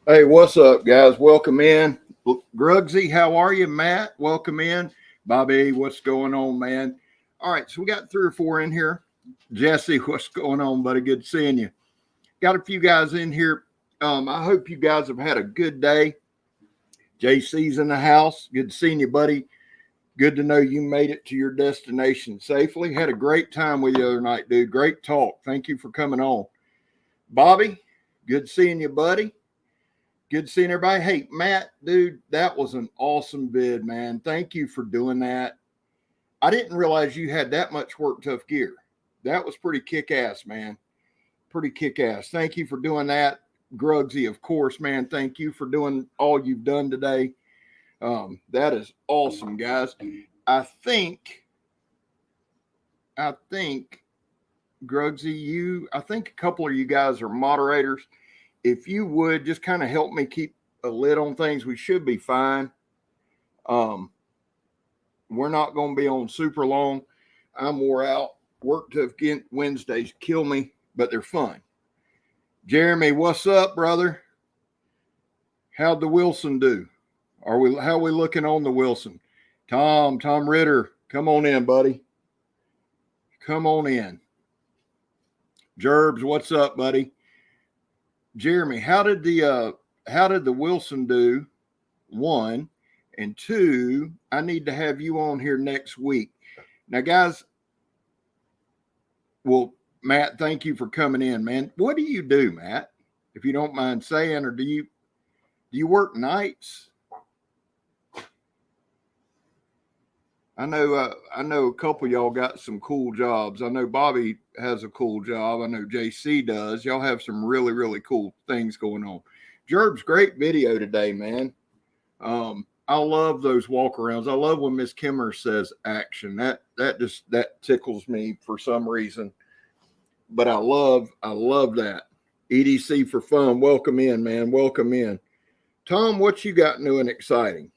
Hey, what's up, guys? Welcome in. Grugsy, how are you? Matt, welcome in. Bobby, what's going on, man? All right, so we got three or four in here. Jesse, what's going on, buddy? Good seeing you. Got a few guys in here. I hope you guys have had a good day. JC's in the house. Good seeing you, buddy. Good to know you made it to your destination safely. Had a great time with you the other night, dude. Great talk. Thank you for coming on. Bobby, good seeing you, buddy. Good seeing everybody. Hey, Matt, dude, that was an awesome vid, man. Thank you for doing that. I didn't realize you had that much work tough gear. That was pretty kick ass, man. Pretty kick ass. Thank you for doing that. Grugsy, of course, man. Thank you for doing all you've done today. That is awesome, guys. I think, Grugsy, I think a couple of you guys are moderators. If you would just kind of help me keep a lid on things, we should be fine. We're not going to be on super long. I'm wore out. Work tough Wednesdays kill me, but they're fun. Jeremy, what's up, brother? How'd the Wilson do? How are we looking on the Wilson? Tom Ritter, come on in, buddy. Come on in. Jerbs, what's up, buddy? Jeremy, how did the Wilson do? One, and two, I need to have you on here next week. Now, guys, well, Matt, thank you for coming in, man. What do you do, Matt? If you don't mind saying, or do you work nights? I know a couple of y'all got some cool jobs. I know Bobby has a cool job. I know JC does. Y'all have some really, really cool things going on. Jerb's great video today, man. I love those walkarounds. I love when Miss Kimmer says action. That tickles me for some reason. But I love that. EDC for fun. Welcome in, man. Welcome in. Tom, what you got new and exciting?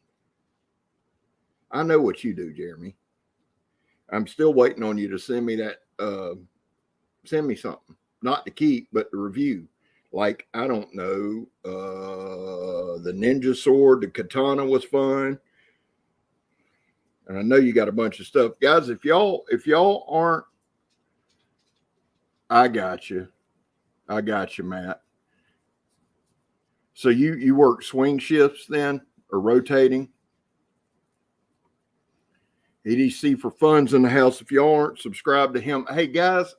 I know what you do, Jeremy. I'm still waiting on you to send me that. Send me something, not to keep, but to review. Like, I don't know, the ninja sword, the katana was fun, and I know you got a bunch of stuff, guys. If y'all aren't, I got you, Matt. So you work swing shifts then, or rotating? EDC for funds in the house. If y'all aren't subscribed to him, hey guys,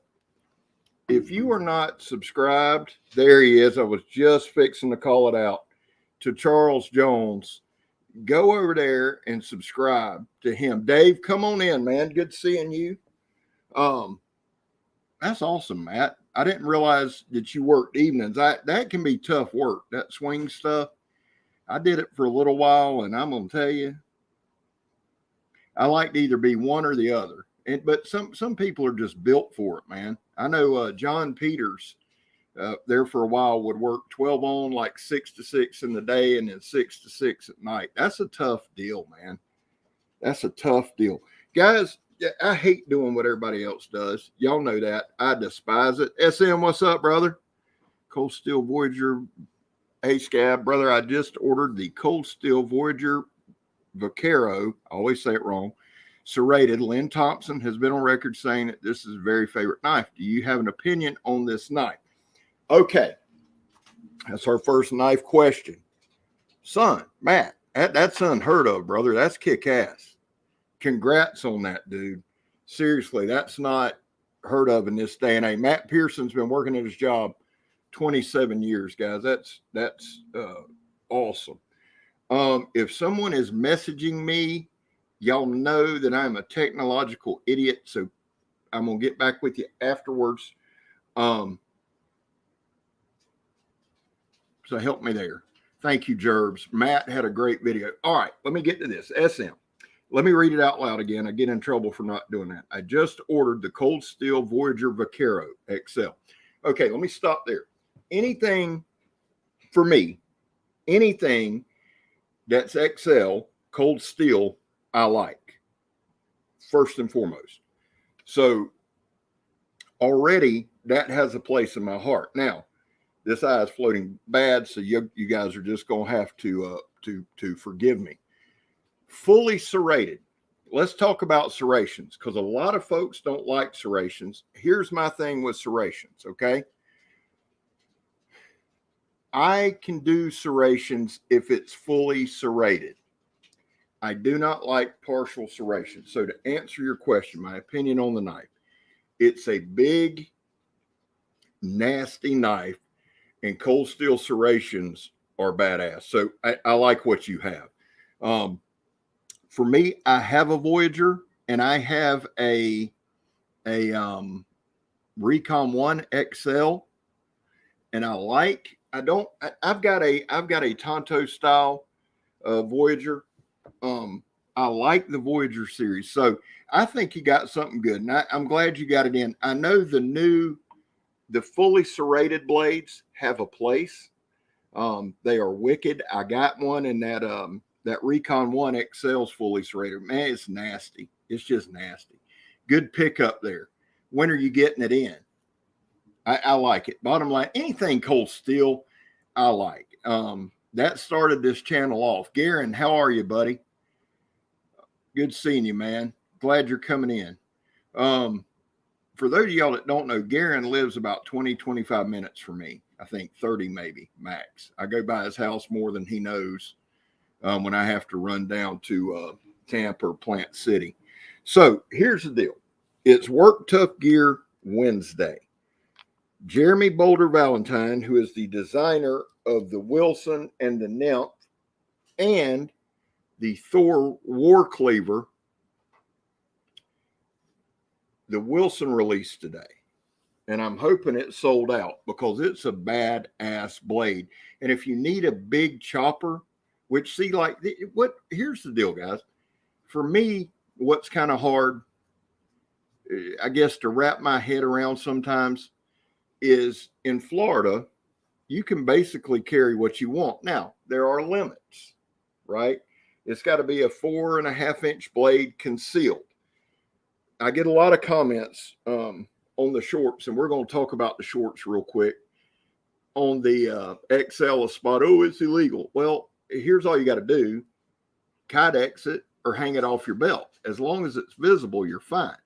if you are not subscribed, there he is. I was just fixing to call it out to Charles Jones. Go over there and subscribe to him. Dave, come on in, man. Good seeing you. That's awesome, Matt. I didn't realize that you worked evenings. That can be tough work, that swing stuff. I did it for a little while, and I'm gonna tell you, I like to either be one or the other. But some people are just built for it, man. I know John Peters there for a while would work 12 on, like 6 to 6 in the day and then 6 to 6 at night. That's a tough deal, man. That's a tough deal. Guys, I hate doing what everybody else does. Y'all know that. I despise it. SM, what's up, brother? Cold Steel Voyager. Hey, Scab, brother, I just ordered the Cold Steel Voyager Vaquero. I always say it wrong. Serrated. Lynn Thompson has been on record saying that this is his very favorite knife. Do you have an opinion on this knife? Okay. That's our first knife question. Son, Matt, that's unheard of, brother. That's kick ass. Congrats on that, dude. Seriously, that's not heard of in this day and age. Matt Pearson's been working at his job 27 years, guys. That's awesome. If someone is messaging me, y'all know that I'm a technological idiot, so I'm going to get back with you afterwards. So help me there. Thank you, Jerbs. Matt had a great video. All right, let me get to this. SM. Let me read it out loud again. I get in trouble for not doing that. I just ordered the Cold Steel Voyager Vaquero XL. Okay, let me stop there. Anything for me, anything that's XL, cold steel, I like, first and foremost. So already that has a place in my heart. Now, This eye is floating bad, so you guys are just gonna have to forgive me. Fully serrated. Let's talk about serrations because a lot of folks don't like serrations. Here's my thing with serrations, okay? I can do serrations if it's fully serrated. I do not like partial serration. So to answer your question, my opinion on the knife, it's a big, nasty knife, and cold steel serrations are badass. So I like what you have. For me, I have a Voyager and I have a Recon 1 XL, and I've got a Tonto style Voyager. I like the Voyager series, so I think you got something good, and I'm glad you got it in. I know the fully serrated blades have a place. They are wicked. I got one, and that Recon 1 XL's fully serrated. Man, it's nasty. It's just nasty. Good pickup there. When are you getting it in? I like it. Bottom line, anything cold steel, I like. That started this channel off. Garen, how are you, buddy? Good seeing you, man. Glad you're coming in. For those of y'all that don't know, Garen lives about 20, 25 minutes from me. I think 30 maybe, max. I go by his house more than he knows when I have to run down to Tampa or Plant City. So here's the deal. It's Work Tough Gear Wednesday. Jeremy Boulder Valentine, who is the designer of the Wilson and the Nymph and the Thor War Cleaver, the Wilson released today. And I'm hoping it's sold out because it's a badass blade. And if you need a big chopper, which see, like, here's the deal, guys. For me, what's kind of hard, I guess, to wrap my head around sometimes is in Florida, you can basically carry what you want. Now, there are limits, right? It's got to be a 4.5-inch blade concealed. I get a lot of comments on the shorts, and we're going to talk about the shorts real quick. On the XL spot, oh, it's illegal. Well, here's all you got to do. Kydex it or hang it off your belt. As long as it's visible, you're fine.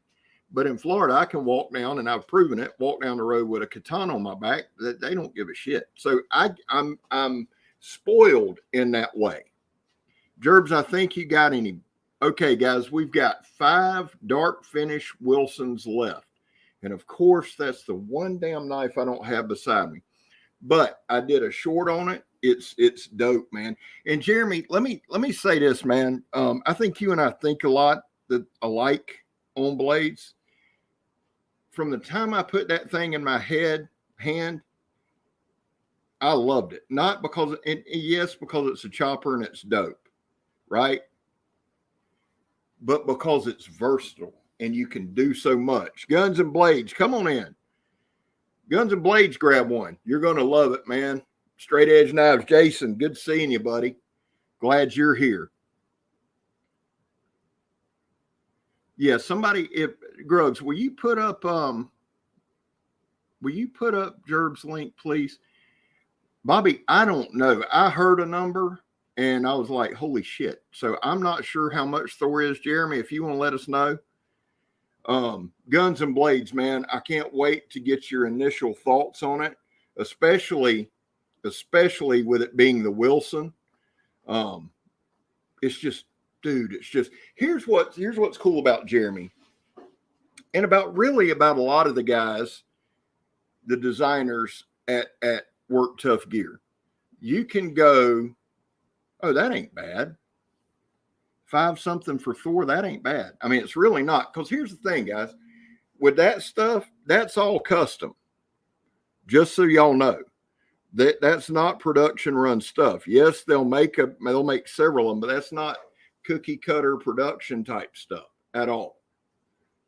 But in Florida, I can walk down, and I've proven it, walk down the road with a katana on my back, that they don't give a shit. So I'm spoiled in that way. Gerbs, I think you got any. Okay, guys, we've got 5 dark finish Wilsons left. And of course, that's the one damn knife I don't have beside me. But I did a short on it. It's dope, man. And Jeremy, let me say this, man. I think you and I think a lot alike on blades. From the time I put that thing in my hand, I loved it. Not because, yes, because it's a chopper and it's dope, right? But because it's versatile and you can do so much. Guns and Blades, come on in. Guns and Blades, grab one. You're going to love it, man. Straight Edge Knives. Jason, good seeing you, buddy. Glad you're here. Yeah, somebody, if Grugs, will you put up Gerb's link, please? Bobby, I don't know. I heard a number and I was like, holy shit. So I'm not sure how much Thor is. Jeremy, if you want to let us know. Guns and Blades, man. I can't wait to get your initial thoughts on it, especially with it being the Wilson. It's just, dude, it's just, here's what's cool about Jeremy and about a lot of the guys, the designers at Work Tough Gear. You can go, oh, that ain't bad. 5 something for Thor, that ain't bad. I mean, it's really not, because here's the thing, guys. With that stuff, that's all custom. Just so y'all know. That's not production run stuff. Yes, they'll make several of them, but that's not cookie cutter production type stuff at all.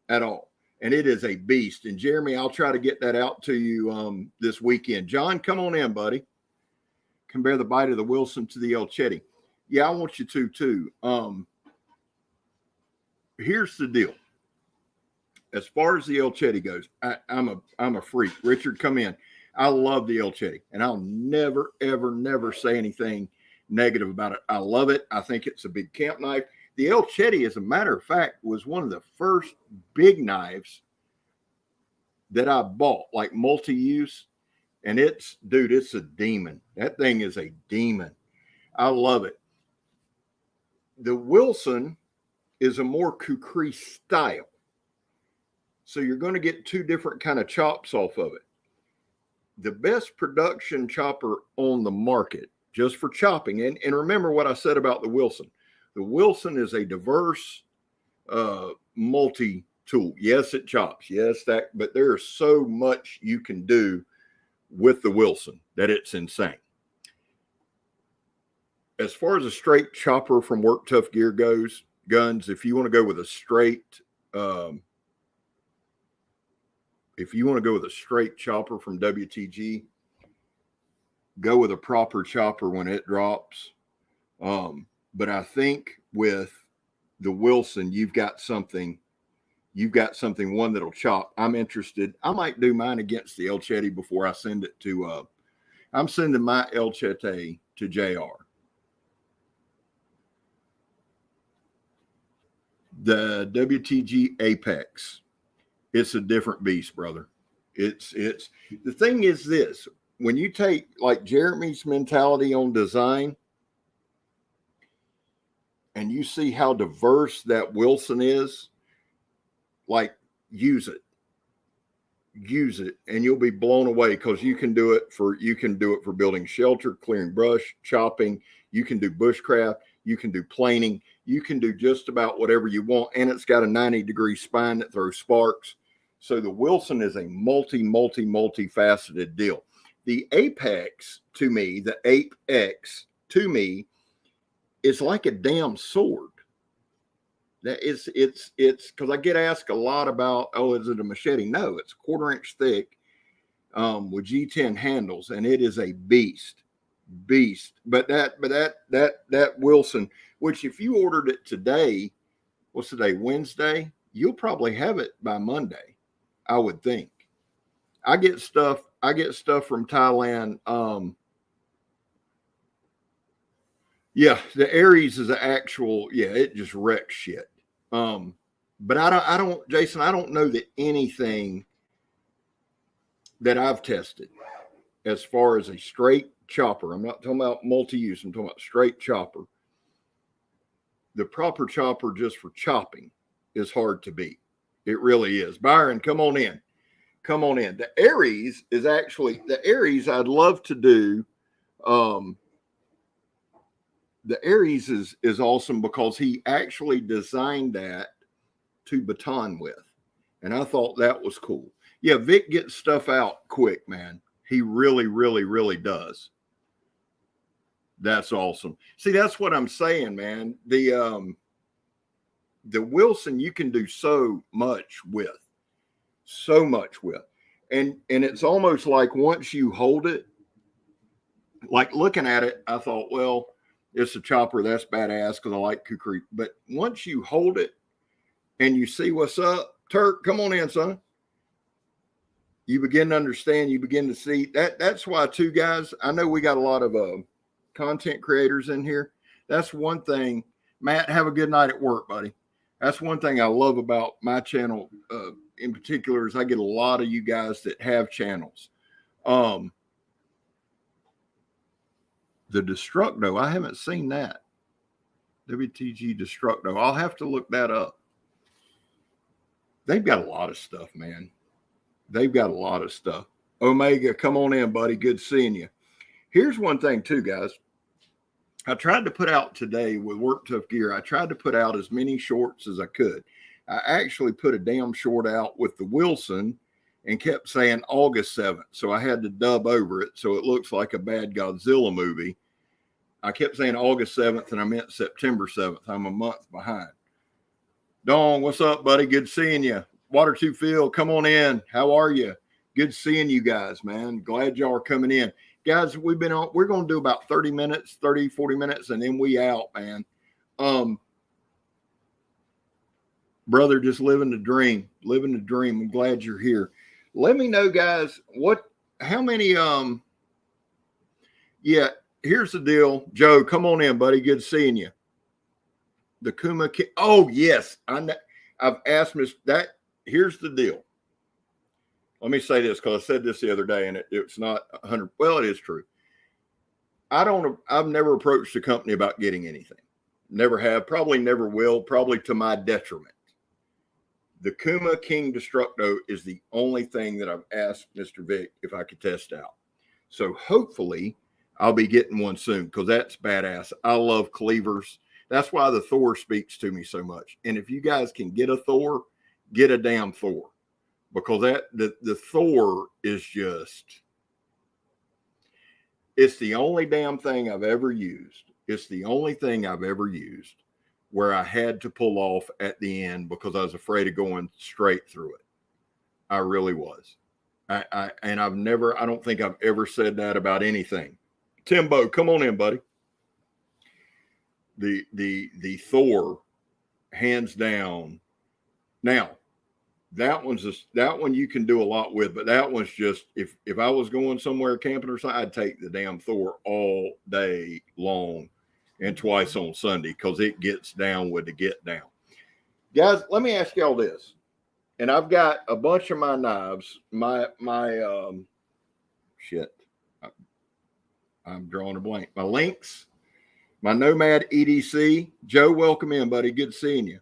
At all. And it is a beast. And Jeremy, I'll try to get that out to you this weekend. John, come on in, buddy. Compare the bite of the Wilson to the El Chetty. Yeah, I want you to too. Here's the deal. As far as the El Chetty goes, I'm a freak. Richard, come in. I love the El Chetty, and I'll never, ever, never say anything negative about it. I love it. I think it's a big camp knife. The El Chetty, as a matter of fact, was one of the first big knives that I bought, like multi-use. And it's, dude, it's a demon. That thing is a demon. I love it. The Wilson is a more kukri style. So you're going to get two different kind of chops off of it. The best production chopper on the market, just for chopping, and remember what I said about the Wilson. The Wilson is a diverse multi-tool. Yes, it chops. Yes, that, but there is so much you can do with the Wilson that it's insane. As far as a straight chopper from Work Tough Gear goes, guns, if you want to go with a straight chopper from WTG, go with a proper chopper when it drops. But I think with the Wilson, you've got something, one that'll chop. I'm interested. I might do mine against the El Chetty before I send it to, I'm sending my El Chetty to JR. The WTG Apex, it's a different beast, brother. It's the thing is this, when you take like Jeremy's mentality on design and you see how diverse that Wilson is, like use it, and you'll be blown away, because you can do it for building shelter, clearing brush, chopping. You can do bushcraft, you can do planing, you can do just about whatever you want, and it's got a 90-degree spine that throws sparks. So the Wilson is a multi-faceted deal. The Apex to me, the Apex to me, is like a damn sword. That it's because I get asked a lot about, oh, is it a machete? No, it's 1/4 inch thick with G10 handles, and it is a beast. But that Wilson, which if you ordered it today, what's today, Wednesday, you'll probably have it by Monday, I would think. I get stuff from Thailand. Yeah, the Aries is an actual, yeah, it just wrecks shit. But I don't, Jason, I don't know that anything that I've tested as far as a straight chopper, I'm not talking about multi-use, I'm talking about straight chopper. The proper chopper just for chopping is hard to beat. It really is. Byron, come on in. The Aries is actually, I'd love to do. The Aries is awesome because he actually designed that to baton with. And I thought that was cool. Yeah, Vic gets stuff out quick, man. He really does. That's awesome. See, that's what I'm saying, man. The Wilson you can do so much with. And it's almost like once you hold it, like looking at it, I thought, well, it's a chopper, that's badass because I like kukri. But once you hold it and you see what's up, Turk, come on in, son. You begin to understand, you begin to see that. That's why, too, guys, I know we got a lot of content creators in here. That's one thing. Matt, have a good night at work, buddy. That's one thing I love about my channel in particular, is I get a lot of you guys that have channels. The Destructo, I haven't seen that. WTG Destructo. I'll have to look that up. They've got a lot of stuff, man. They've got a lot of stuff. Omega, come on in, buddy. Good seeing you. Here's one thing, too, guys. I tried to put out today with Work Tough Gear, I tried to put out as many shorts as I could. I actually put a damn short out with the Wilson and kept saying August 7th. So I had to dub over it so it looks like a bad Godzilla movie. I kept saying August 7th and I meant September 7th. I'm a month behind. Dong, what's up, buddy? Good seeing you. Water to Phil, come on in. How are you? Good seeing you guys, man. Glad y'all are coming in. Guys, we're going to do about 30 minutes, 30, 40 minutes, and then we out, man. Brother, just living the dream. I'm glad you're here. Let me know, guys, what how many, yeah, here's the deal. Joe, come on in, buddy. Good seeing you. The Kuma King. Oh, yes. I've asked Miss that. Here's the deal. Let me say this because I said this the other day and it's not 100. Well, it is true. I've never approached the company about getting anything. Never have, probably never will, probably to my detriment. The Kuma King Destructo is the only thing that I've asked Mr. Vic if I could test out. So hopefully I'll be getting one soon because that's badass. I love cleavers. That's why the Thor speaks to me so much. And if you guys can get a Thor, get a damn Thor. Because the Thor is just, it's the only damn thing I've ever used. It's the only thing I've ever used where I had to pull off at the end because I was afraid of going straight through it. I really was. I don't think I've ever said that about anything. Timbo, come on in, buddy. The Thor, hands down. Now, that one you can do a lot with, but that one's just if I was going somewhere camping or something, I'd take the damn Thor all day long and twice on Sunday because it gets down with the get down. Guys, let me ask y'all this. And I've got a bunch of my knives, I'm drawing a blank. My Lynx, my Nomad EDC. Joe, welcome in, buddy. Good seeing you.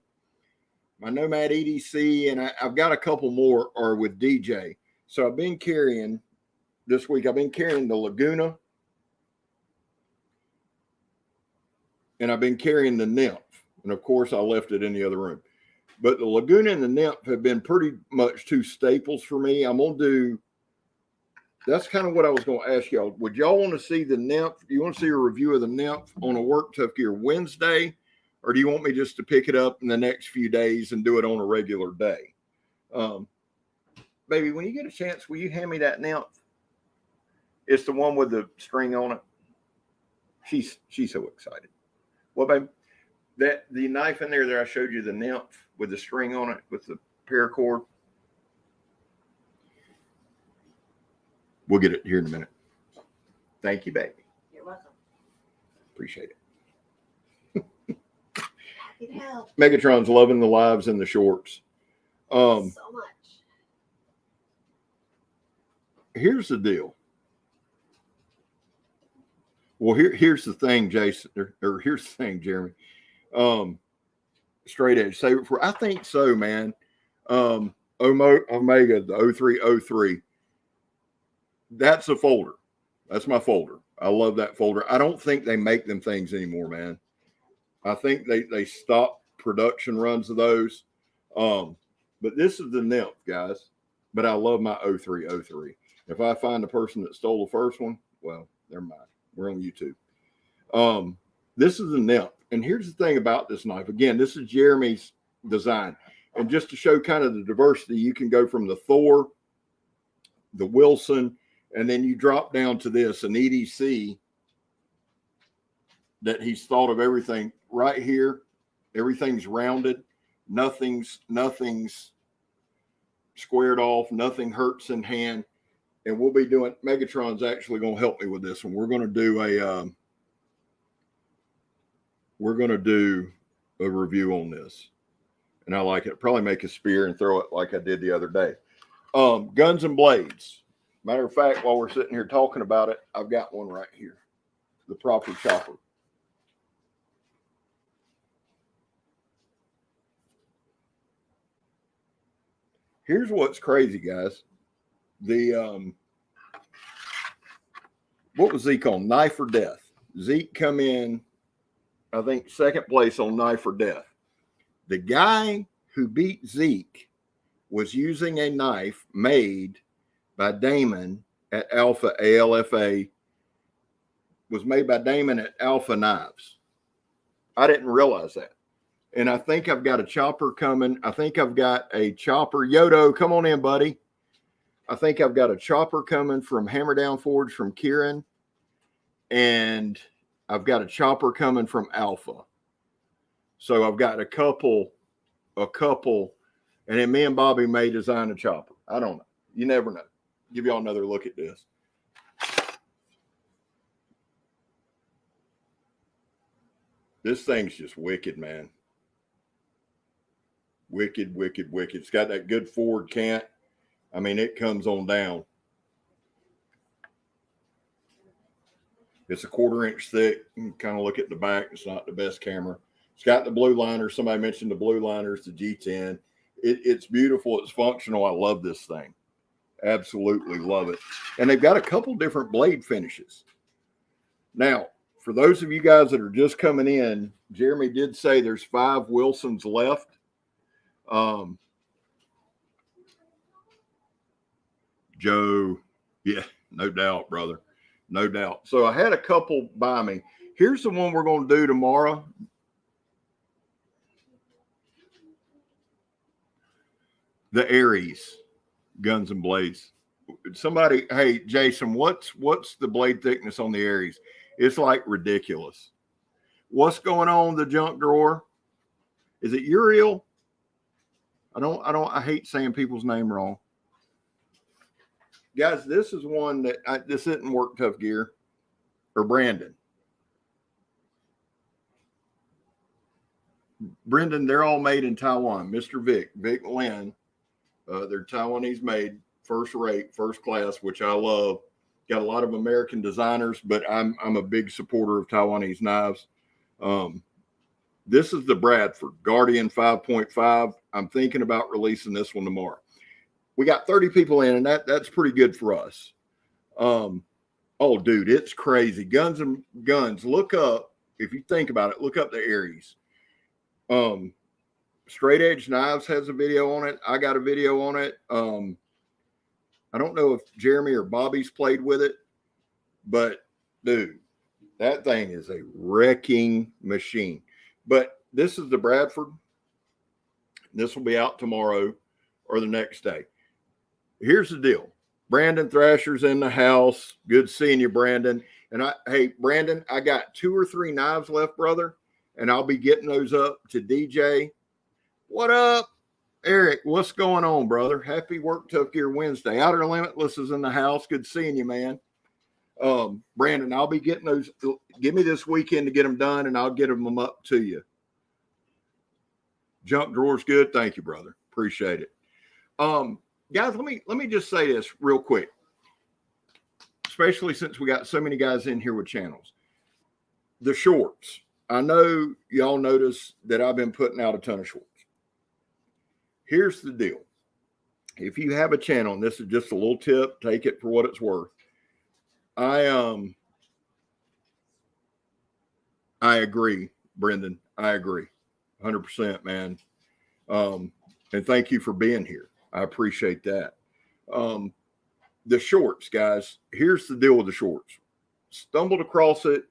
My Nomad EDC, and I've got a couple more are with DJ. So I've been carrying this week. I've been carrying the Laguna, and I've been carrying the Nymph. And of course, I left it in the other room. But the Laguna and the Nymph have been pretty much two staples for me. I'm going to do, that's kind of what I was going to ask y'all. Would y'all want to see the Nymph? Do you want to see a review of the Nymph on a Work Tough Gear Wednesday? Or do you want me just to pick it up in the next few days and do it on a regular day? Baby, when you get a chance, will you hand me that Nymph? It's the one with the string on it. She's so excited. Well, baby, the knife in there that I showed you, the Nymph with the string on it, with the paracord. We'll get it here in a minute. Thank you, baby. You're welcome. Appreciate it. Happy to help. Megatron's loving the lives and the shorts. So much. Here's the deal. Well, here's the thing, Jason, or here's the thing, Jeremy. Straight edge. Save it for, I think so, man. Omega, the 0303. That's a folder. That's my folder. I love that folder. I don't think they make them things anymore, man. I think they stopped production runs of those. But this is the Nymph, guys. But I love my 0303. If I find the person that stole the first one, well, they're mine. We're on YouTube. This is the Nymph. And here's the thing about this knife. Again, this is Jeremy's design. And just to show kind of the diversity, you can go from the Thor, the Wilson, and then you drop down to this, an EDC that he's thought of everything right here. Everything's rounded. Nothing's squared off. Nothing hurts in hand. And we'll be doing, Megatron's actually going to help me with this one. We're going to do a review on this. And I like it. Probably make a spear and throw it like I did the other day. Guns and blades. Matter of fact, while we're sitting here talking about it, I've got one right here. The proper chopper. Here's what's crazy, guys. The what was Zeke on? Knife or Death. Zeke come in, I think, second place on Knife or Death. The guy who beat Zeke was using a knife made by Damon at Alpha, ALFA, was made by Damon at Alpha Knives. I didn't realize that. And I think I've got a chopper coming. I think I've got a chopper. Yodo, come on in, buddy. I think I've got a chopper coming from Hammer Down Forge from Kieran. And I've got a chopper coming from Alpha. So I've got a couple. And then me and Bobby may design a chopper. I don't know. You never know. give y'all another look at this. This thing's just wicked, man. Wicked, wicked, wicked. It's got that good forward cant. I mean, it comes on down. It's a 1/4 inch thick. You can kind of look at the back. It's not the best camera. It's got the blue liners. Somebody mentioned the blue liners, the G10. It's beautiful. It's functional. I love this thing. Absolutely love it. And they've got a couple different blade finishes. Now, for those of you guys that are just coming in, Jeremy did say there's 5 Wilsons left. Joe, yeah, no doubt, brother. No doubt. So I had a couple by me. Here's the one we're going to do tomorrow. The Aries Guns and Blades. Somebody, hey, Jason, what's the blade thickness on the Aries? It's like ridiculous. What's going on the junk drawer? Is it Uriel? I hate saying people's name wrong. Guys, this is one that this isn't Work Tough Gear or Brandon. Brendan, they're all made in Taiwan. Mr. Vic Lin, they're Taiwanese made, first rate, first class, which I love. Got a lot of American designers, but I'm a big supporter of Taiwanese knives. This is the Bradford Guardian 5.5. I'm thinking about releasing this one tomorrow. We got 30 people in, and that's pretty good for us. Oh, dude, it's crazy. Guns and Guns. Look up, if you think about it, look up the Aries. Straight Edge Knives has a video on it. I got a video on it. I don't know if Jeremy or Bobby's played with it, but dude, that thing is a wrecking machine. But this is the Bradford. This will be out tomorrow or the next day. Here's the deal. Brandon Thrasher's in the house. Good seeing you, Brandon. And hey, Brandon, I got 2 or 3 knives left, brother, and I'll be getting those up to DJ. What up, Eric? What's going on, brother? Happy Work Tough Gear Wednesday. Outer Limitless is in the house. Good seeing you, man. Brandon, I'll be getting those. Give me this weekend to get them done, and I'll get them up to you. Junk drawer's good. Thank you, brother. Appreciate it. Guys, let me just say this real quick, especially since we got so many guys in here with channels. The shorts. I know y'all notice that I've been putting out a ton of shorts. Here's the deal. If you have a channel, and this is just a little tip, take it for what it's worth. I agree, Brendan. I agree. 100%, man. And thank you for being here. I appreciate that. The shorts, guys. Here's the deal with the shorts. Stumbled across it.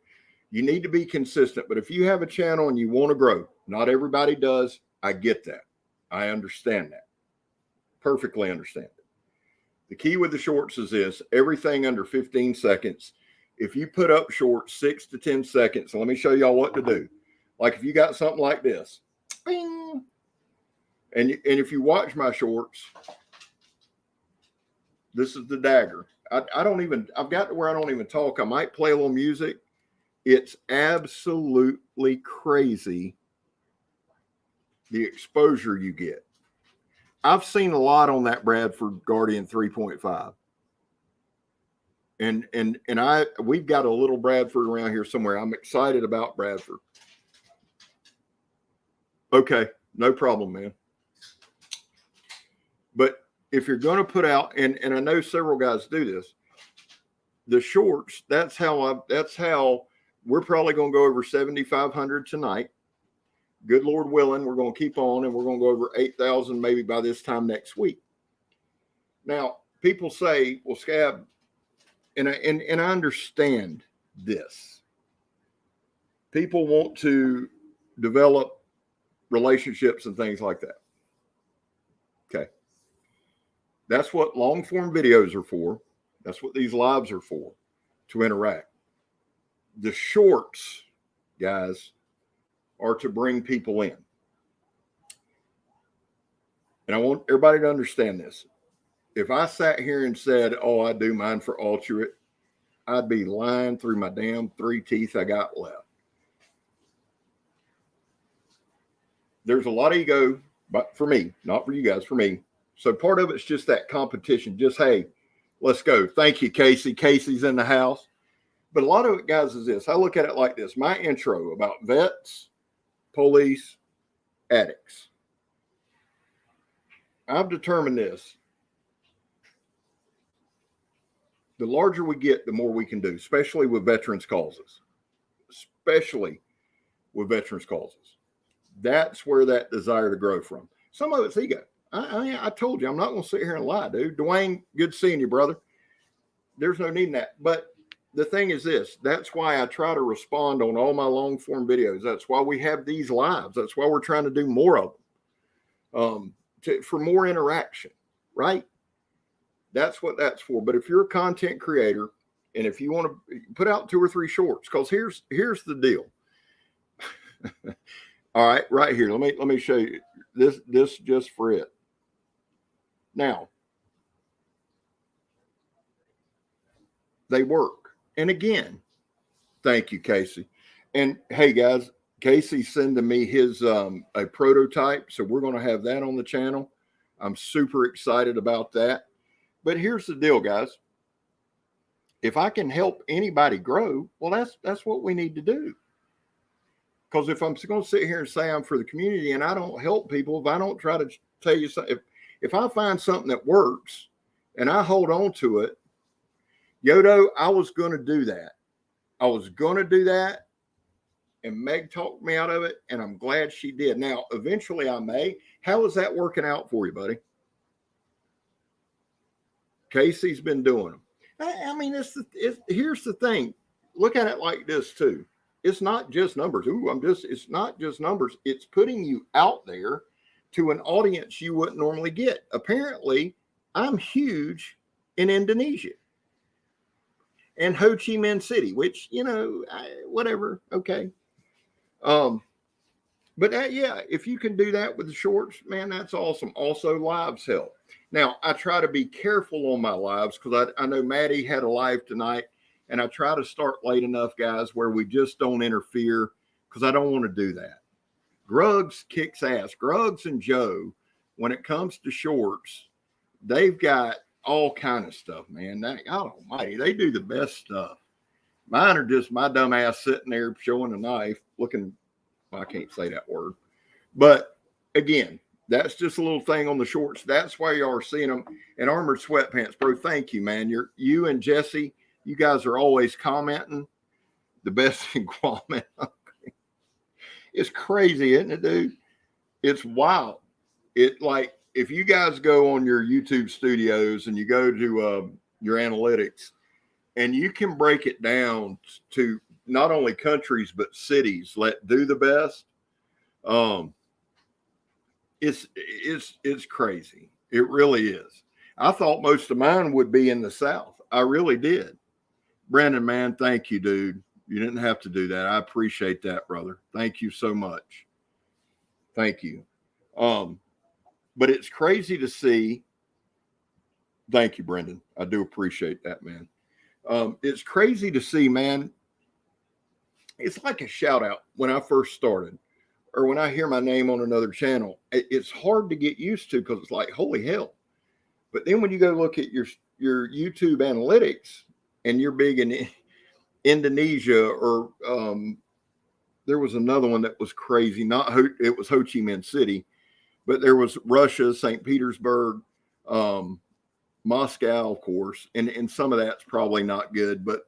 You need to be consistent. But if you have a channel and you want to grow, not everybody does. I get that. I understand that. Perfectly understand it. The key with the shorts is this. Everything under 15 seconds. If you put up shorts 6 to 10 seconds, so let me show y'all what to do. Like if you got something like this. Bing, and if you watch my shorts, this is the dagger. I've got to where I don't even talk. I might play a little music. It's absolutely crazy the exposure you get. I've seen a lot on that Bradford Guardian 3.5. And we've got a little Bradford around here somewhere. I'm excited about Bradford. Okay, no problem, man. But if you're going to put out, and I know several guys do this, the shorts, that's how we're probably going to go over 7,500 tonight. Good Lord willing, we're going to keep on, and we're going to go over 8,000 maybe by this time next week. Now, people say, well, Scab, and I understand this. People want to develop relationships and things like that. Okay. That's what long form videos are for. That's what these lives are for, to interact. The shorts, guys, are to bring people in. And I want everybody to understand this. if I sat here and said, oh, I do mine for Ultra, I'd be lying through my damn 3 teeth I got left. There's a lot of ego, but for me, not for you guys, for me. So part of it's just that competition. Just, hey, let's go. Thank you, Casey. Casey's in the house. But a lot of it, guys, is this. I look at it like this. My intro about vets, police, addicts. I've determined this. The larger we get, the more we can do, especially with veterans causes. Especially with veterans causes. That's where that desire to grow from. Some of it's ego. I told you, I'm not going to sit here and lie, dude. Dwayne, good seeing you, brother. There's no need in that. But the thing is this. That's why I try to respond on all my long form videos. That's why we have these lives. That's why we're trying to do more of them. For more interaction, right? That's what that's for. But if you're a content creator and if you want to put out 2 or 3 shorts, because here's the deal. All right, right here. Let me show you this just for it. Now, they work. And again, thank you, Casey. And hey, guys, Casey's sending me his a prototype, so we're going to have that on the channel. I'm super excited about that. But here's the deal, guys. If I can help anybody grow, well, that's what we need to do. Because if I'm going to sit here and say I'm for the community and I don't help people, if I don't try to tell you something, if I find something that works and I hold on to it, Yodo, I was going to do that. I was going to do that. And Meg talked me out of it. And I'm glad she did. Now, eventually I may. How is that working out for you, buddy? Casey's been doing them. I mean, here's the thing. Look at it like this too. It's not just numbers. It's not just numbers. It's putting you out there to an audience you wouldn't normally get. Apparently, I'm huge in Indonesia and Ho Chi Minh City, which, whatever. Okay. But yeah, if you can do that with the shorts, man, that's awesome. Also, lives help. Now, I try to be careful on my lives because I know Maddie had a live tonight. And I try to start late enough, guys, where we just don't interfere because I don't want to do that. Gruggs kicks ass. Gruggs and Joe, when it comes to shorts, they've got all kind of stuff, man. God almighty, they do the best stuff. Mine are just my dumb ass sitting there showing a knife, looking, well, I can't say that word. But again, that's just a little thing on the shorts. That's why you are seeing them in armored sweatpants, bro. Thank you, man. You and Jesse, you guys are always commenting. The best in comment. It's crazy, isn't it, dude? It's wild. It like if you guys go on your YouTube studios and you go to your analytics and you can break it down to not only countries but cities that do the best. It's crazy. It really is. I thought most of mine would be in the South. I really did. Brandon, man, thank you, dude. You didn't have to do that. I appreciate that, brother. Thank you so much. Thank you. But it's crazy to see. Thank you, Brendan. I do appreciate that, man. It's crazy to see, man. It's like a shout out when I first started or when I hear my name on another channel. It's hard to get used to because it's like, holy hell. But then when you go look at your YouTube analytics, and you're big in Indonesia, or there was another one that was crazy. It was Ho Chi Minh City, but there was Russia, St. Petersburg, Moscow, of course, and some of that's probably not good. But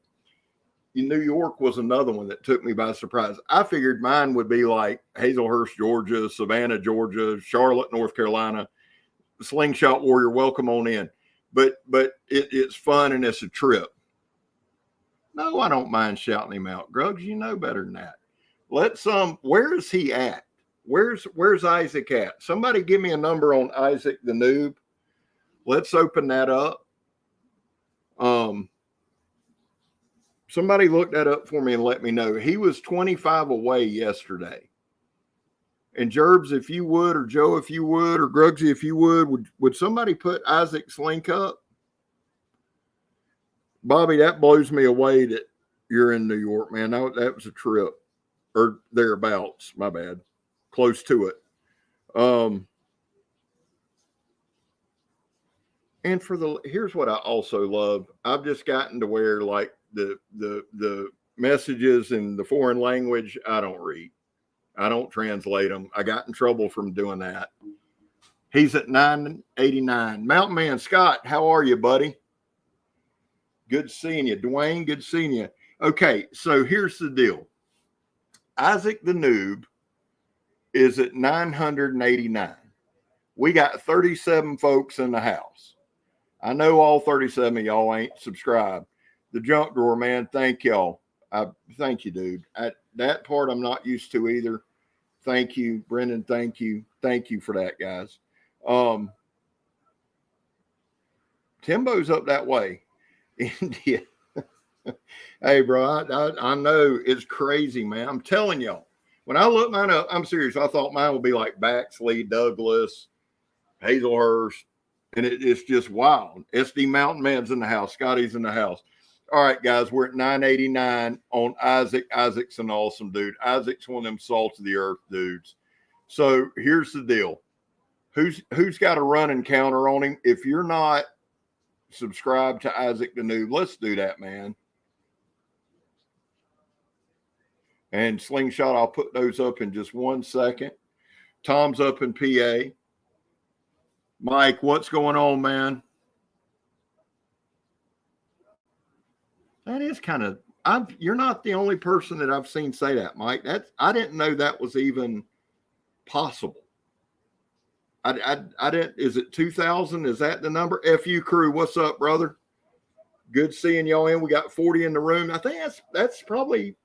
New York was another one that took me by surprise. I figured mine would be like Hazelhurst, Georgia, Savannah, Georgia, Charlotte, North Carolina, Slingshot Warrior, welcome on in. But it's fun and it's a trip. No, I don't mind shouting him out. Gruggs, you know better than that. Where is he at? Where's Isaac at? Somebody give me a number on Isaac the noob. Let's open that up. Somebody look that up for me and let me know. He was 25 away yesterday. And Gerbs, if you would, or Joe, if you would, or Grugsy, if you would somebody put Isaac's link up? Bobby, that blows me away that you're in New York, man. That was a trip, or thereabouts. My bad, close to it. And here's what I also love. I've just gotten to where like the messages in the foreign language I don't read. I don't translate them. I got in trouble from doing that. He's at 989. Mountain Man Scott, how are you, buddy? Good seeing you. Dwayne, good seeing you. Okay, so here's the deal. Isaac the Noob is at 989. We got 37 folks in the house. I know all 37 of y'all ain't subscribed. The junk drawer, man, thank y'all. Thank you, dude. That part I'm not used to either. Thank you, Brendan. Thank you. Thank you for that, guys. Timbo's up that way. India. Hey, bro, I know it's crazy, man. I'm telling y'all. When I look mine up, I'm serious. I thought mine would be like Baxley, Douglas, Hazelhurst, and it's just wild. SD Mountain Man's in the house. Scotty's in the house. All right, guys, we're at 989 on Isaac. Isaac's an awesome dude. Isaac's one of them salt of the earth dudes. So here's the deal. Who's got a running counter on him? If you're not subscribed to Isaac the Noob, let's do that, man. And Slingshot, I'll put those up in just 1 second. Tom's up in PA. Mike, what's going on, man? That is kind of, you're not the only person that I've seen say that, Mike. I didn't know that was even possible. I didn't, is it 2,000? Is that the number? FU crew, what's up, brother? Good seeing y'all in. We got 40 in the room. I think that's probably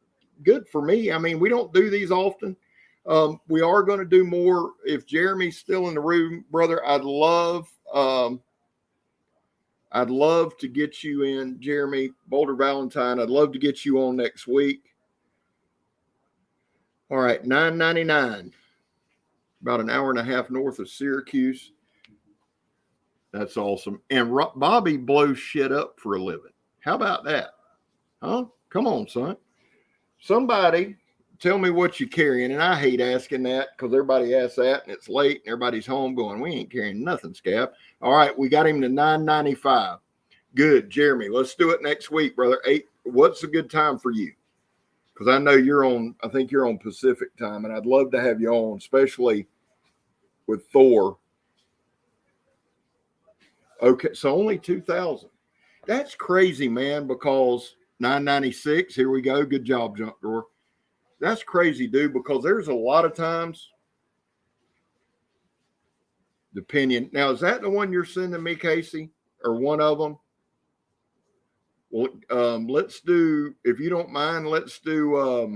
good for me. I mean, we don't do these often. We are going to do more. If Jeremy's still in the room, brother, I'd love to get you in, Jeremy Boulder Valentine. I'd love to get you on next week. All right, $9.99. About an hour and a half north of Syracuse. That's awesome. And Bobby blows shit up for a living. How about that? Huh? Come on, son. Somebody tell me what you're carrying. And I hate asking that because everybody asks that and it's late and everybody's home going, we ain't carrying nothing, Scab. All right, we got him to $9.95. Good, Jeremy. Let's do it next week, brother. What's a good time for you? Because I know I think you're on Pacific time, and I'd love to have you on, especially with Thor. Okay, so only 2,000. That's crazy, man, because 996, here we go. Good job, Junk Drawer. That's crazy, dude, because there's a lot of times the opinion. Now, is that the one you're sending me, Casey, or one of them? Well, let's do, if you don't mind, let's do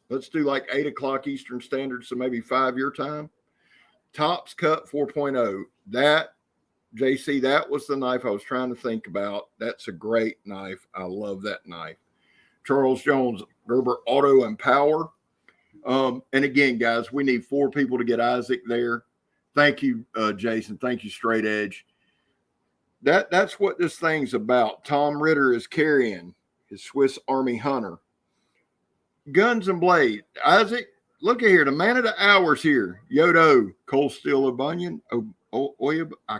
like 8 o'clock Eastern Standard, so maybe 5 your time. Tops Cut 4.0. That, JC, that was the knife I was trying to think about. That's a great knife. I love that knife. Charles Jones, Gerber Auto and Power. And again, guys, we need 4 people to get Isaac there. Thank you, Jason. Thank you, Straight Edge. That's what this thing's about. Tom Ritter is carrying his Swiss Army Hunter. Guns and Blade. Isaac, look at here. The man of the hour's here. Yodo, Cold Steel Bunyan. I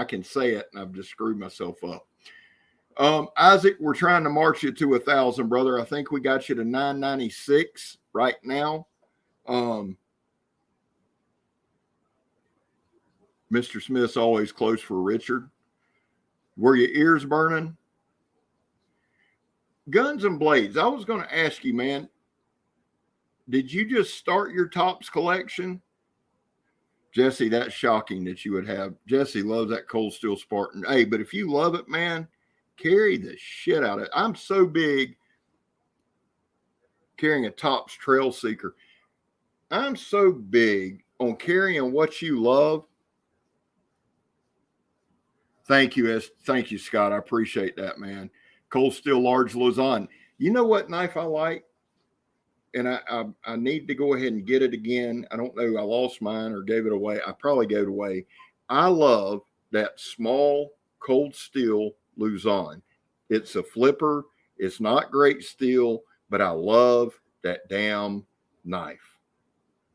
can say it, and I've just screwed myself up. Isaac, we're trying to march you to 1,000, brother. I think we got you to 996 right now. Mr. Smith's always close for Richard. Were your ears burning? Guns and Blades. I was going to ask you, man, did you just start your Tops collection? Jesse, that's shocking that you would have. Jesse loves that Cold Steel Spartan. Hey, but if you love it, man, carry the shit out of it. I'm so big carrying a Tops Trail Seeker. I'm so big on carrying what you love. Thank you, Scott. I appreciate that, man. Cold Steel Large Lausanne. You know what knife I like? and I need to go ahead and get it again. I don't know. I lost mine or gave it away. I probably gave it away. I love that small cold steel Luzon. It's a flipper. It's not great steel, but I love that damn knife.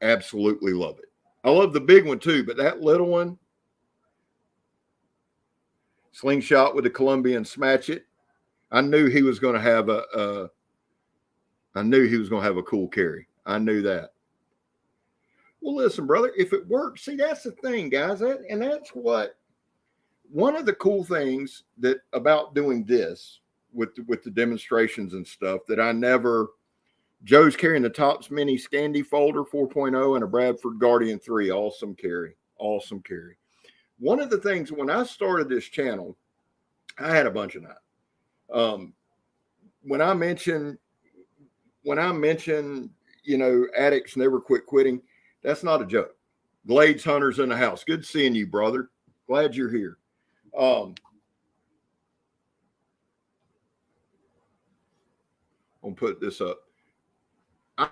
Absolutely love it. I love the big one too, but that little one, slingshot with the Colombian smatch it. I knew he was going to have a cool carry. I knew that. Well, listen, brother, if it works, see, that's the thing, guys. That's what one of the cool things that about doing this with the demonstrations and stuff that I never. Joe's carrying the Tops Mini Scandi Folder 4.0 and a Bradford Guardian 3. Awesome carry. Awesome carry. One of the things when I started this channel, I had a bunch of knives. When I mentioned, addicts never quit quitting, that's not a joke. Glades Hunters in the house. Good seeing you, brother. Glad you're here. I'll put this up.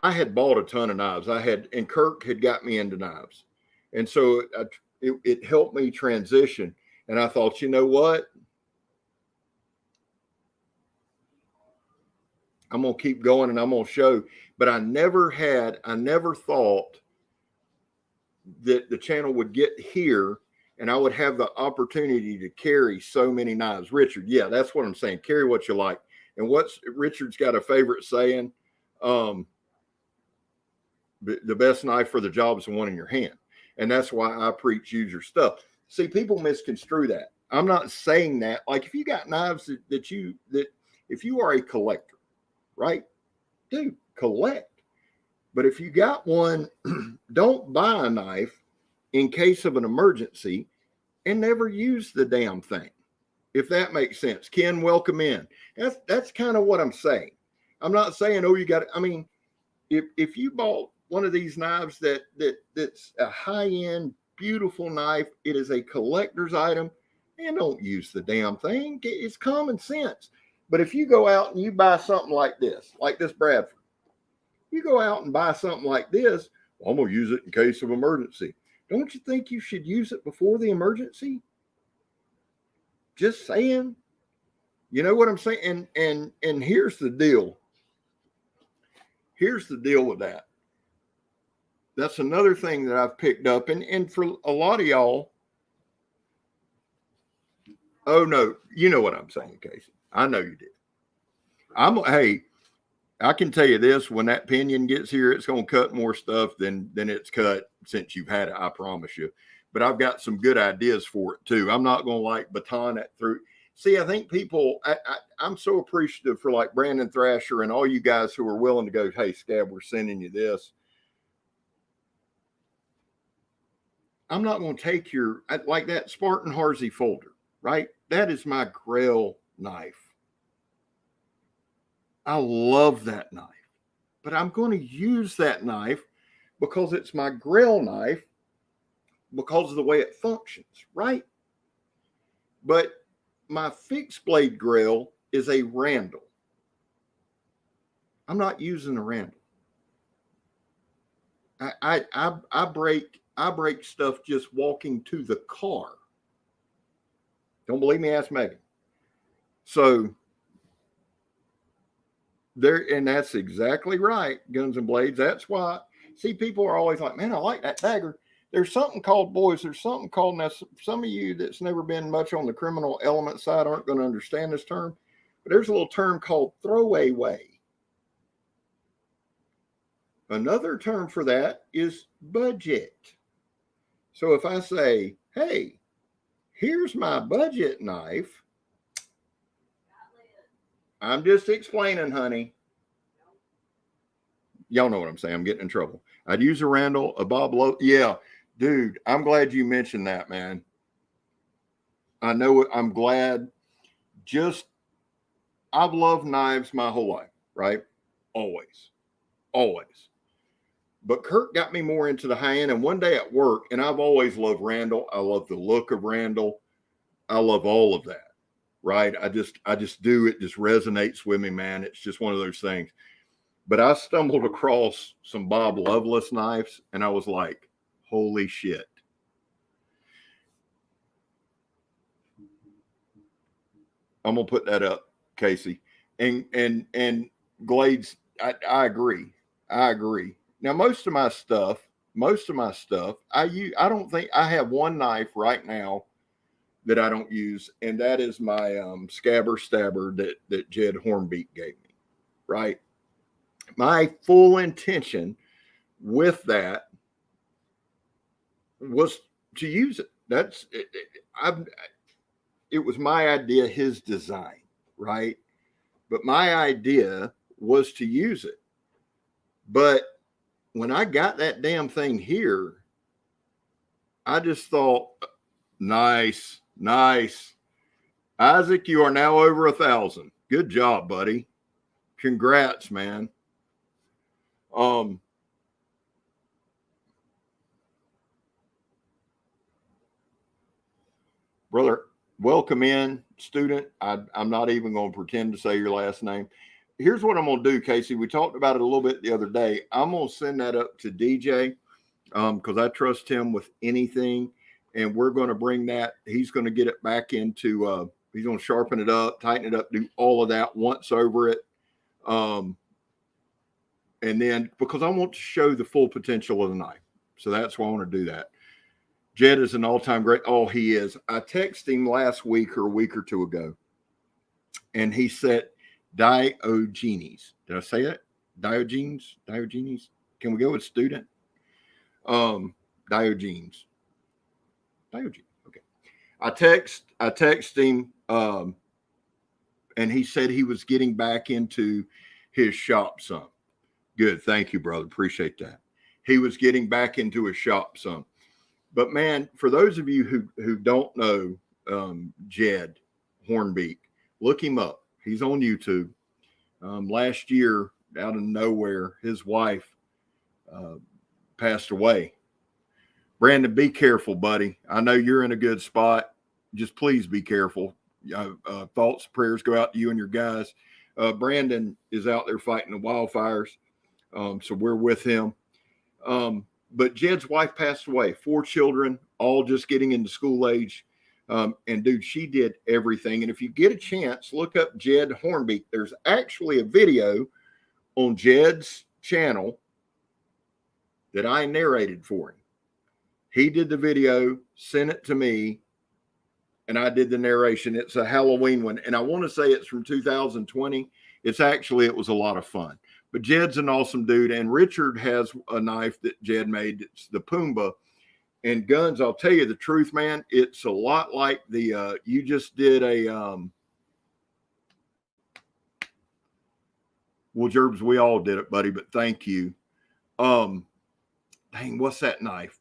I had bought a ton of knives. And Kirk had got me into knives. And so it helped me transition. And I thought, you know what? I'm going to keep going and I'm going to show. But I never thought that the channel would get here and I would have the opportunity to carry so many knives. Richard, yeah, that's what I'm saying. Carry what you like. And Richard's got a favorite saying, the best knife for the job is the one in your hand. And that's why I preach use your stuff. See, people misconstrue that. I'm not saying that. Like if you got knives that if you are a collector, right? Dude, collect. But if you got one, don't buy a knife in case of an emergency and never use the damn thing. If that makes sense. Ken, welcome in. That's kind of what I'm saying. I'm not saying, oh, you got it. I mean, if you bought one of these knives that's a high-end, beautiful knife, it is a collector's item, and don't use the damn thing. It's common sense. But if you go out and you buy something like this Bradford, you go out and buy something like this, well, I'm going to use it in case of emergency. Don't you think you should use it before the emergency? Just saying. You know what I'm saying? And here's the deal. Here's the deal with that. That's another thing that I've picked up. And for a lot of y'all, oh no, you know what I'm saying, Casey. I know you did. Hey, I can tell you this, when that pinion gets here, it's going to cut more stuff than it's cut since you've had it, I promise you. But I've got some good ideas for it too. I'm not going to like baton it through. See, I think people, I'm so appreciative for like Brandon Thrasher and all you guys who are willing to go, hey, Scab, we're sending you this. I'm not going to take like that Spartan Harsey folder, right? That is my Grail knife. I love that knife, but I'm going to use that knife because it's my Grail knife because of the way it functions, right? But my fixed blade Grail is a Randall. I'm not using a Randall. I break stuff just walking to the car. Don't believe me? Ask Megan. So and that's exactly right. Guns and Blades. That's why. See, people are always like, man, I like that dagger. There's something called, boys, there's something called, now some of you that's never been much on the criminal element side aren't going to understand this term, but there's a little term called throwaway. Another term for that is budget. So if I say, hey, here's my budget knife, I'm just explaining, honey. Y'all know what I'm saying. I'm getting in trouble. I'd use a Randall, a Bob Lowe. Yeah, dude, I'm glad you mentioned that, man. I know it. I'm glad. I've loved knives my whole life, right? Always. But Kirk got me more into the high end. And one day at work, and I've always loved Randall. I love the look of Randall. I love all of that, right? I just do. It just resonates with me, man. It's just one of those things. But I stumbled across some Bob Loveless knives, and I was like, holy shit. I'm gonna put that up, Casey. And Glades, I agree. I agree. Now, most of my stuff, I don't think I have one knife right now that I don't use, and that is my Scabber Stabber that Jed Hornbeak gave me. Right. My full intention with that was to use it. It was my idea, his design, right? But my idea was to use it. But when I got that damn thing here, I just thought, nice. Isaac, you are now over 1,000. Good job, buddy. Congrats, man. Brother, welcome in, student. I'm not even going to pretend to say your last name. Here's what I'm going to do, Casey. We talked about it a little bit the other day. I'm going to send that up to DJ because I trust him with anything. And we're going to bring that. He's going to get it back into, he's going to sharpen it up, tighten it up, do all of that once over it. And then because I want to show the full potential of the knife. So that's why I want to do that. Jed is an all-time great. Oh, he is. I texted him last week or a week or two ago, and he said Diogenes. Did I say that? Diogenes? Can we go with student? Diogenes. Okay. I text him, and he said he was getting back into his shop some. Good. Thank you, brother. Appreciate that. He was getting back into his shop some. But man, for those of you who don't know Jed Hornbeak, look him up. He's on YouTube. Last year, out of nowhere, his wife passed away. Brandon, be careful, buddy. I know you're in a good spot. Just please be careful. Thoughts, prayers go out to you and your guys. Brandon is out there fighting the wildfires, so we're with him. But Jed's wife passed away, 4 children, all just getting into school age. And dude, she did everything. And if you get a chance, look up Jed Hornbeak. There's actually a video on Jed's channel that I narrated for him. He did the video, sent it to me, and I did the narration. It's a Halloween one. And I want to say it's from 2020. It was a lot of fun. But Jed's an awesome dude, and Richard has a knife that Jed made. It's the Pumbaa. And guns, I'll tell you the truth, man. It's a lot like the you just did a well, Jerbs, we all did it, buddy. But thank you. Dang, what's that knife?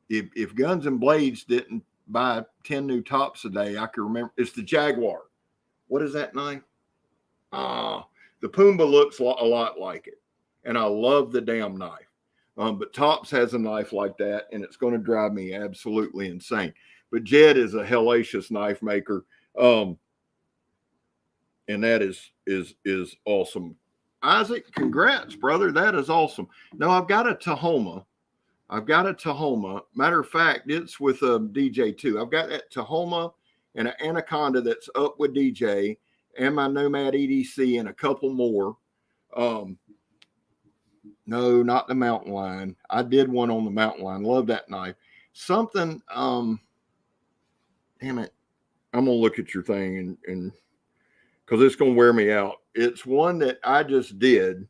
If Guns and Blades didn't buy 10 new tops a day, I can remember. It's the Jaguar. What is that knife? The Pumbaa looks a lot like it, and I love the damn knife. But Tops has a knife like that, and it's going to drive me absolutely insane. But Jed is a hellacious knife maker, and that is awesome. Isaac, congrats, brother. That is awesome. Now I've got a Tahoma. Matter of fact, it's with DJ too. I've got that Tahoma and an Anaconda that's up with DJ, and my Nomad EDC and a couple more. No, not the Mountain Lion. I did one on the Mountain Lion. Love that knife. Something, damn it. I'm going to look at your thing and because it's going to wear me out. It's one that I just did,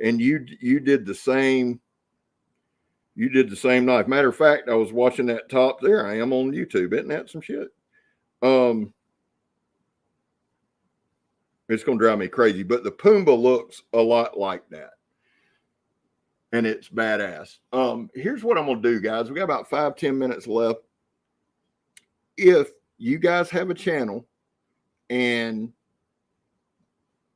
and you did the same. You did the same knife. Matter of fact, I was watching that top. There I am on YouTube. Isn't that some shit? It's going to drive me crazy. But the Pumbaa looks a lot like that. And it's badass. Here's what I'm going to do, guys. We got about 5-10 minutes left. If you guys have a channel and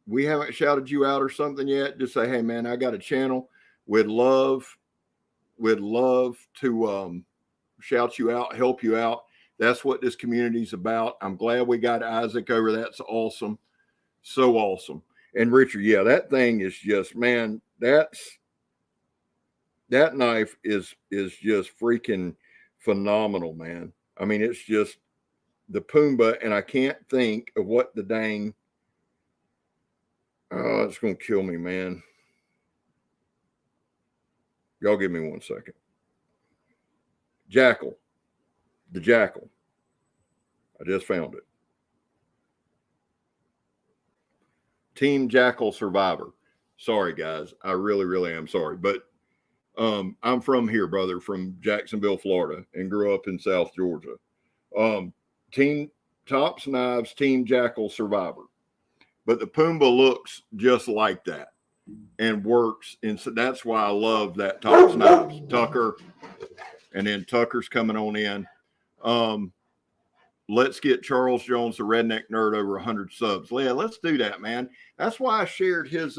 we haven't shouted you out or something yet, just say, hey, man, I got a channel. We'd love to shout you out, help you out. That's what this community is about. I'm glad we got Isaac over. That's awesome. So awesome. And Richard, yeah, that thing is just, man, that knife is just freaking phenomenal, man. I mean, it's just the Pumbaa, and I can't think of what the dang, oh, it's going to kill me, man. Y'all give me 1 second. Jackal. The Jackal. I just found it. Team Jackal Survivor. Sorry, guys. I really, really am sorry. But I'm from here, brother, from Jacksonville, Florida, and grew up in South Georgia. Team Tops Knives, Team Jackal Survivor. But the Pumbaa looks just like that and works. And so that's why I love that Tops Knives. Tucker, and then Tucker's coming on in. Let's get Charles Jones, the Redneck Nerd, over 100 subs. Leah, let's do that, man. That's why I shared his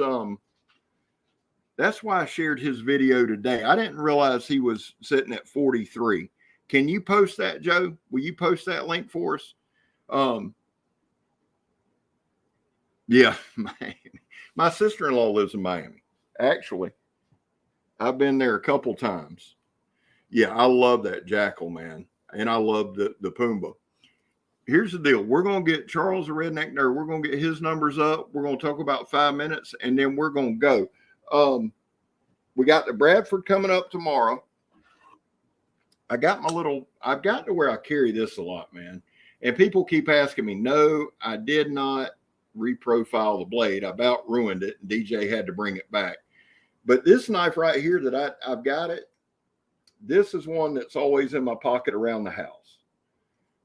video today. I didn't realize he was sitting at 43. Can you post that, Joe? Will you post that link for us? Yeah, my sister-in-law lives in Miami. Actually, I've been there a couple times. Yeah, I love that Jackal, man. And I love the Pumbaa. Here's the deal. We're going to get Charles, the Redneck Nerd. We're going to get his numbers up. We're going to talk about 5 minutes, and then we're going to go. We got the Bradford coming up tomorrow. I've gotten to where I carry this a lot, man. And people keep asking me, no, I did not reprofile the blade. I about ruined it. And DJ had to bring it back. But this knife right here that I've got it, this is one that's always in my pocket around the house.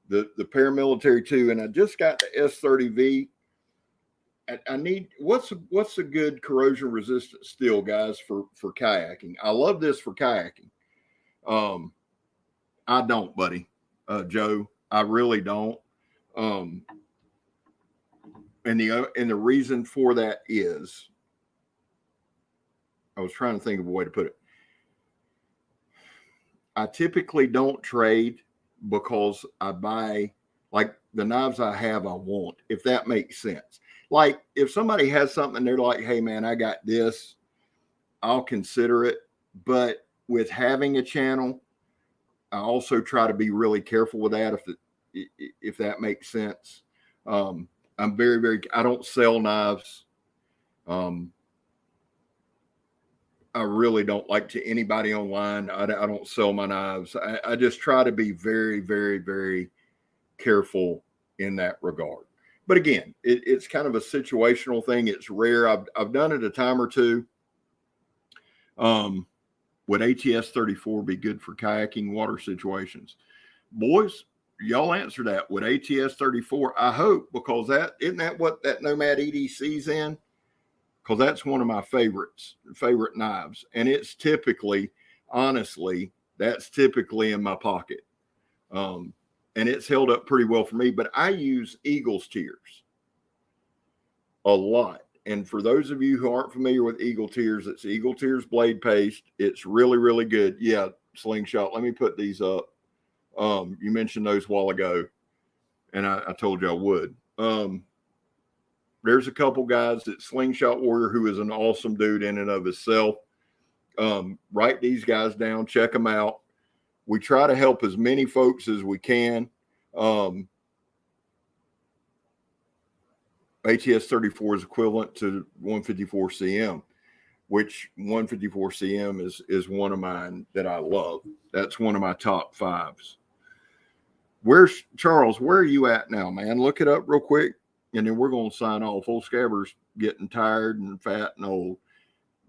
The Paramilitary 2, and I just got the S30V. I need what's a good corrosion resistant steel, guys, for kayaking. I love this for kayaking. I don't, buddy, Joe. I really don't. And the reason for that is, I was trying to think of a way to put it. I typically don't trade because I buy, like, the knives I have, I want, if that makes sense. Like, if somebody has something and they're like, hey, man, I got this, I'll consider it. But with having a channel, I also try to be really careful with that, if that makes sense. I'm very, very, I don't sell knives. I really don't like to anybody online. I don't sell my knives. I just try to be very, very, very careful in that regard. But again, it's kind of a situational thing. It's rare. I've done it a time or two. Would ATS 34 be good for kayaking water situations? Boys, y'all answer that. Would ATS 34? I hope, because isn't that what that Nomad EDC's in? Because that's one of my favorite knives. And it's typically, honestly, that's typically in my pocket. And it's held up pretty well for me. But I use Eagle's Tears a lot. And for those of you who aren't familiar with Eagle Tears, it's Eagle Tears blade paste. It's really, really good. Yeah, Slingshot. Let me put these up. You mentioned those a while ago, and I told you I would. There's a couple guys at Slingshot Warrior who is an awesome dude in and of himself. Write these guys down, check them out. We try to help as many folks as we can. ATS 34 is equivalent to 154 CM, which 154 CM is one of mine that I love. That's one of my top 5s. Where's Charles? Where are you at now, man? Look it up real quick, and then we're going to sign off. Old Scabber's getting tired and fat and old.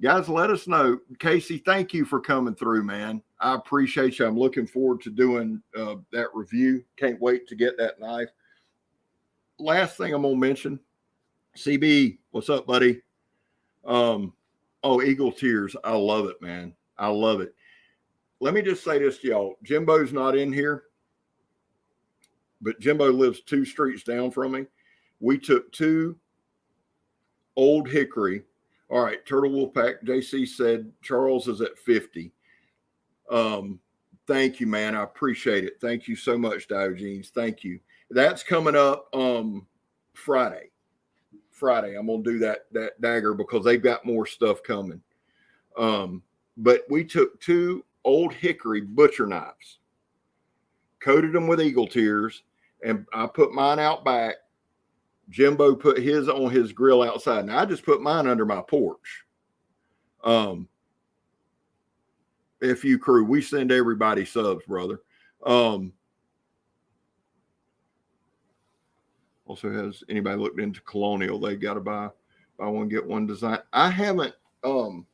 Guys, let us know. Casey, thank you for coming through, man. I appreciate you. I'm looking forward to doing that review. Can't wait to get that knife. Last thing I'm going to mention, CB, what's up, buddy? Eagle Tears. I love it, man. I love it. Let me just say this to y'all. Jimbo's not in here, but Jimbo lives 2 streets down from me. We took 2 Old Hickory. All right, Turtle Wolfpack. JC said Charles is at 50. Thank you, man. I appreciate it. Thank you so much, Diogenes. Thank you. That's coming up Friday. Friday. I'm gonna do that dagger because they've got more stuff coming. But we took 2 old hickory butcher knives, coated them with eagle tears, and I put mine out back. Jimbo put his on his grill outside, and I just put mine under my porch. FU crew, we send everybody subs, brother. Also, has anybody looked into Colonial? They got to buy one, get one design. I haven't, Tom.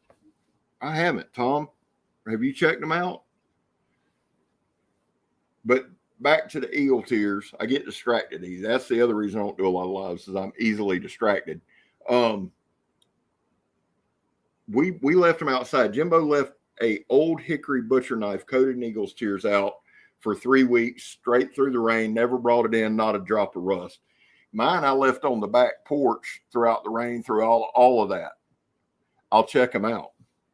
Have you checked them out? But back to the eagle tears, I get distracted easy. That's the other reason I don't do a lot of lives, is I'm easily distracted. We left them outside. Jimbo left a old hickory butcher knife coated in eagle's tears out for 3 weeks, straight through the rain, never brought it in, not a drop of rust. Mine I left on the back porch throughout the rain, through all of that. I'll check them out.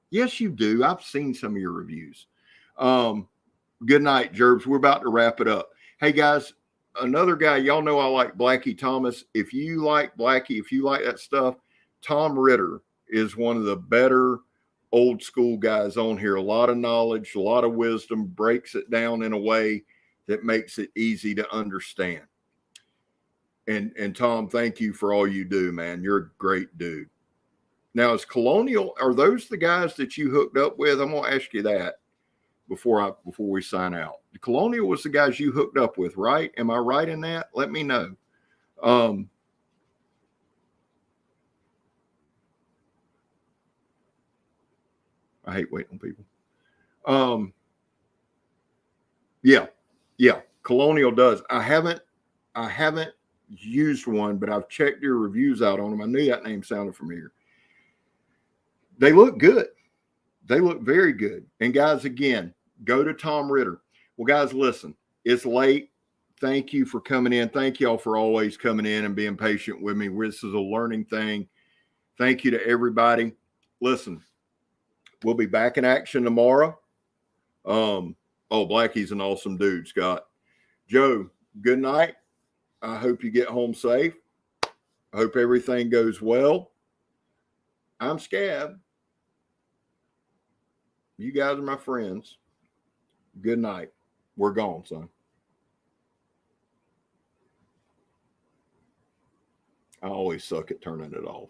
Yes, you do. I've seen some of your reviews. Good night, Jerbs. We're about to wrap it up. Hey, guys, another guy, y'all know I like Blackie Thomas. If you like Blackie, if you like that stuff, Tom Ritter is one of the better old school guys on here. A lot of knowledge, a lot of wisdom, breaks it down in a way that makes it easy to understand. And Tom, thank you for all you do, man. You're a great dude. Now, is Colonial, are those the guys that you hooked up with? I'm going to ask you that before we sign out. Colonial was the guys you hooked up with, right? Am I right in that? Let me know. I hate waiting on people. Yeah. Colonial does. I haven't used one, but I've checked your reviews out on them. I knew that name sounded familiar. They look good. They look very good. And guys, again, go to Tom Ritter. Well, guys, listen, it's late. Thank you for coming in. Thank y'all for always coming in and being patient with me. This is a learning thing. Thank you to everybody. Listen, we'll be back in action tomorrow. Blackie's an awesome dude, Scott. Joe, good night. I hope you get home safe. I hope everything goes well. I'm Scab. You guys are my friends. Good night. We're gone, son. I always suck at turning it off.